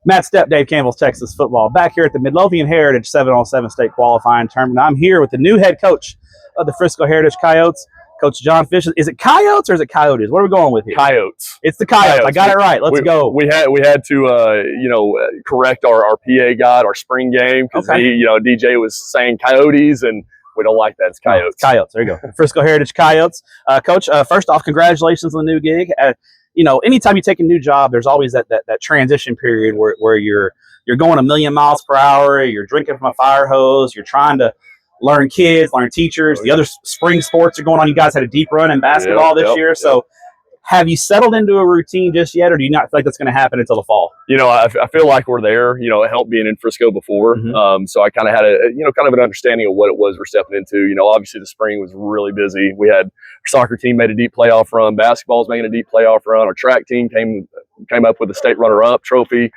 Matt Stepp, Dave Campbell's Texas football, back here at the Midlothian Heritage 7-on-7 state qualifying tournament. I'm here with the new head coach of the Frisco Heritage Coyotes, Coach John Fisher. Is it Coyotes or is it Coyotes? What are we going with here? Coyotes. It's the Coyotes. I got it right. Let's go. We had to correct our PA guy, our spring game, because DJ was saying Coyotes, and we don't like that. It's Coyotes. Coyotes. There you go. Frisco Heritage Coyotes. Coach, first off, congratulations on the new gig. Anytime you take a new job, there's always that transition period where you're going 1,000,000 miles per hour, you're drinking from a fire hose, you're trying to learn kids, learn teachers. The other spring sports are going on. You guys had a deep run in basketball this year. So have you settled into a routine just yet, or do you not feel like that's going to happen until the fall? I feel like we're there. It helped being in Frisco before. So I kind of had kind of an understanding of what it was we're stepping into. Obviously the spring was really busy. We had our soccer team made a deep playoff run. Basketball's making a deep playoff run. Our track team came up with a state runner-up trophy.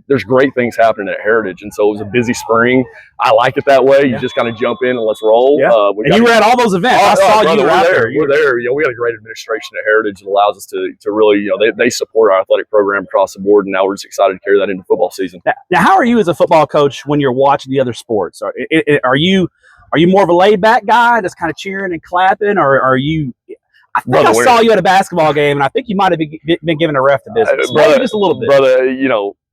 There's great things happening at Heritage, and so it was a busy spring. I like it that way. You just kind of jump in and let's roll. Yeah. And you were at all those events. I saw you were out there. We're there. We got a great administration at Heritage that allows us to really, they support our athletic program across the board, and now we're just excited to carry that into football season. Now, how are you as a football coach when you're watching the other sports? Are you more of a laid-back guy, just kind of cheering and clapping, or are you? I think I saw you at a basketball game, and I think you might have been giving a ref the business. Maybe just a little bit. Brother,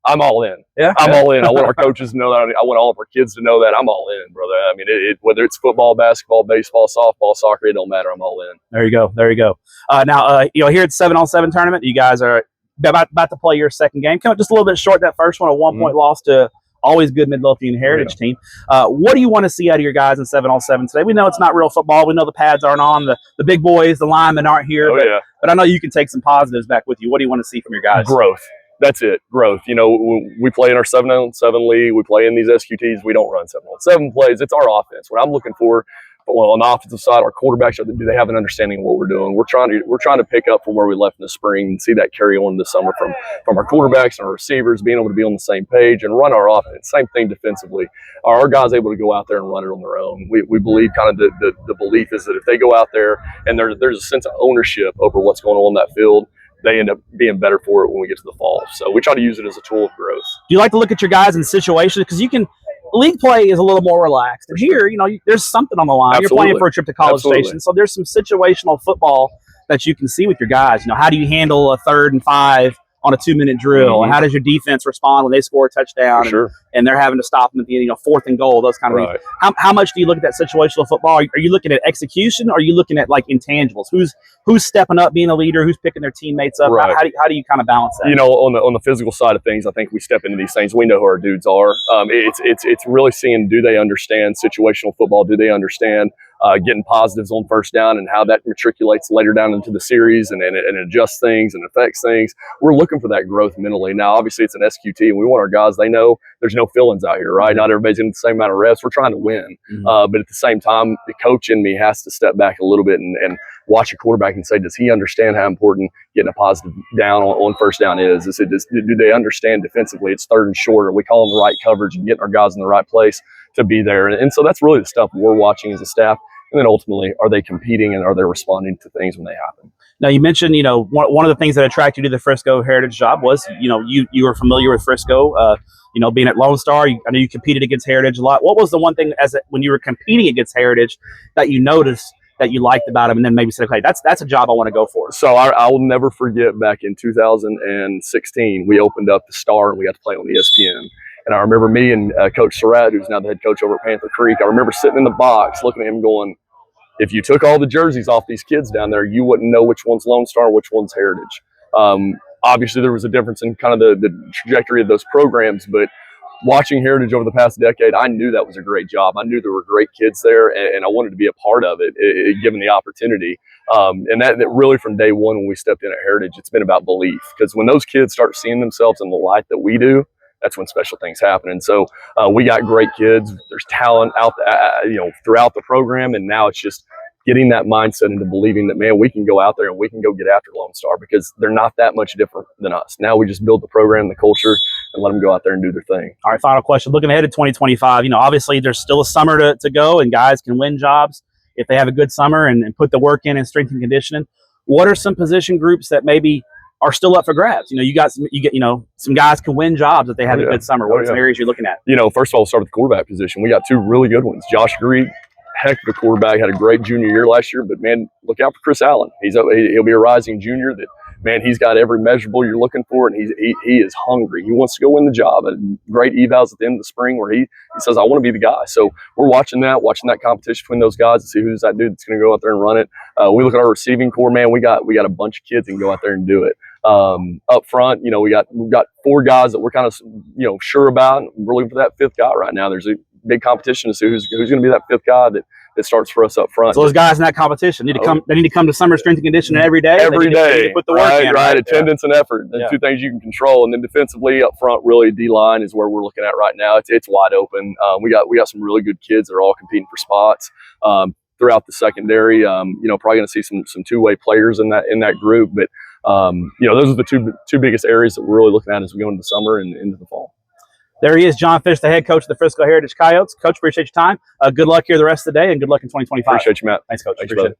I'm all in. Yeah, I'm all in. I want our coaches to know that. I want all of our kids to know that. I'm all in, brother. I mean, whether it's football, basketball, baseball, softball, soccer, it don't matter. I'm all in. There you go. Now, here at the 7-on-7 tournament, you guys are about to play your second game. Come just a little bit short that first one, a 1-point loss to always good Midlothian Heritage team. What do you want to see out of your guys in 7-on-7 today? We know it's not real football. We know the pads aren't on. The big boys, the linemen aren't here. But I know you can take some positives back with you. What do you want to see from your guys? Growth. That's it. Growth. We play in our 7-on-7 league. We play in these SQTs. We don't run 7-on-7 plays. It's our offense. What I'm looking for, on the offensive side, our quarterbacks, do they have an understanding of what we're doing? We're trying to pick up from where we left in the spring and see that carry on this summer from our quarterbacks and our receivers being able to be on the same page and run our offense. Same thing defensively. Are our guys able to go out there and run it on their own? We believe kind of the belief is that if they go out there and there's a sense of ownership over what's going on that field, they end up being better for it when we get to the fall. So we try to use it as a tool of growth. Do you like to look at your guys in situations? Because league play is a little more relaxed. And here, there's something on the line. Absolutely. You're playing for a trip to College Station. So there's some situational football that you can see with your guys. How do you handle a 3rd and 5 on a 2-minute drill? And how does your defense respond when they score a touchdown and they're having to stop them at the end, 4th and goal, those kind of things? How much do you look at that situational football? Are you looking at execution, or are you looking at like intangibles? Who's stepping up, being a leader? Who's picking their teammates up? How do you kind of balance that? On the physical side of things, I think we step into these things. We know who our dudes are. It's really seeing, do they understand situational football? Do they understand getting positives on first down and how that matriculates later down into the series and adjusts things and affects things? We're looking for that growth mentally. Now, obviously, it's an SQT, and we want our guys, they know there's no fill-ins out here, right? Not everybody's in the same amount of reps. We're trying to win. But at the same time, the coach in me has to step back a little bit and watch a quarterback and say, does he understand how important getting a positive down on first down is? Do they understand defensively it's 3rd and short? Are we calling the right coverage and getting our guys in the right place to be there? And so that's really the stuff we're watching as a staff. And then ultimately, are they competing and are they responding to things when they happen? Now, you mentioned, one of the things that attracted you to the Frisco Heritage job was, you were familiar with Frisco, being at Lone Star. I know you competed against Heritage a lot. What was the one thing when you were competing against Heritage that you noticed that you liked about them, and then maybe said, okay, that's a job I want to go for? So I will never forget back in 2016, we opened up the Star and we got to play on ESPN. And I remember me and Coach Surratt, who's now the head coach over at Panther Creek, I remember sitting in the box looking at him going, if you took all the jerseys off these kids down there, you wouldn't know which one's Lone Star, which one's Heritage. Obviously, there was a difference in kind of the trajectory of those programs, but watching Heritage over the past decade, I knew that was a great job. I knew there were great kids there, and I wanted to be a part of it, given the opportunity. And that really from day one when we stepped in at Heritage, it's been about belief. Because when those kids start seeing themselves in the light that we do, that's when special things happen. And so we got great kids. There's talent out, throughout the program, and now it's just getting that mindset into believing that, man, we can go out there and we can go get after Lone Star because they're not that much different than us. Now we just build the program, the culture, and let them go out there and do their thing. All right, final question. Looking ahead to 2025, obviously there's still a summer to go, and guys can win jobs if they have a good summer and put the work in strength and conditioning. What are some position groups that maybe are still up for grabs. You get some guys can win jobs if they have a good summer. What are some areas you're looking at? First of all, we'll start with the quarterback position. We got 2 really good ones. Josh Greig, heck of a quarterback, had a great junior year last year, but man, look out for Chris Allen. He'll be a rising junior that, man, he's got every measurable you're looking for, and he is hungry. He wants to go win the job. Great evals at the end of the spring where he says, I want to be the guy. So we're watching that competition between those guys to see who's that dude that's going to go out there and run it. We look at our receiving core, man. We got a bunch of kids that can go out there and do it. Up front, we've got 4 guys that we're kind of sure about. We're looking for that 5th guy right now. There's a big competition to see who's going to be that 5th guy that starts for us up front. So those guys in that competition need to come. They need to come to summer strength and conditioning every day. Every day, put the work in. Right. Attendance and effort. The 2 things you can control. And then defensively up front, really D-line is where we're looking at right now. It's wide open. We got some really good kids that are all competing for spots. Throughout the secondary, probably going to see some 2-way players in that group. But those are the two biggest areas that we're really looking at as we go into the summer and into the fall. There he is, John Fish, the head coach of the Frisco Heritage Coyotes. Coach, appreciate your time. Good luck here the rest of the day, and good luck in 2025. Appreciate you, Matt. Thanks, Coach. Thanks, appreciate it.